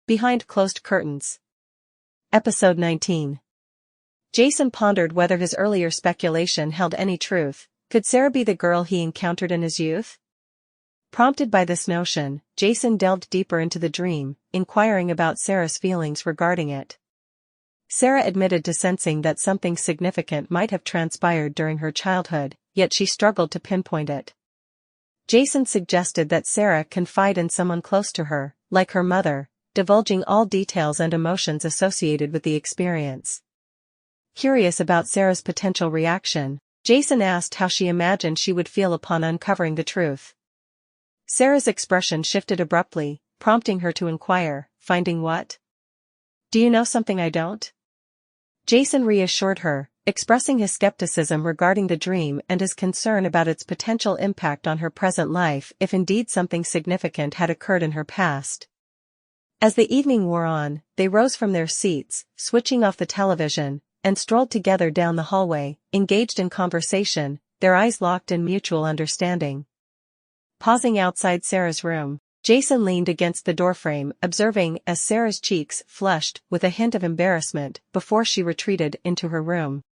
Behind Closed Curtains. Episode 19. Jason pondered whether his earlier speculation held any truth. Could Sara be the girl he encountered in his youth? Prompted by this notion, Jason delved deeper into the dream, inquiring about Sara's feelings regarding it. Sara admitted to sensing that something significant might have transpired during her childhood, yet she struggled to pinpoint it. Jason suggested that Sara confide in someone close to her, like her mother, divulging all details and emotions associated with the experience. Curious about Sara's potential reaction, Jason asked how she imagined she would feel upon uncovering the truth. Sara's expression shifted abruptly, prompting her to inquire, "Finding what? Do you know something I don't?" Jason reassured her, expressing his skepticism regarding the dream and his concern about its potential impact on her present life if indeed something significant had occurred in her past. As the evening wore on, they rose from their seats, switching off the television, and strolled together down the hallway, engaged in conversation, their eyes locked in mutual understanding. Pausing outside Sara's room, Jason leaned against the doorframe, observing as Sara's cheeks flushed with a hint of embarrassment before she retreated into her room.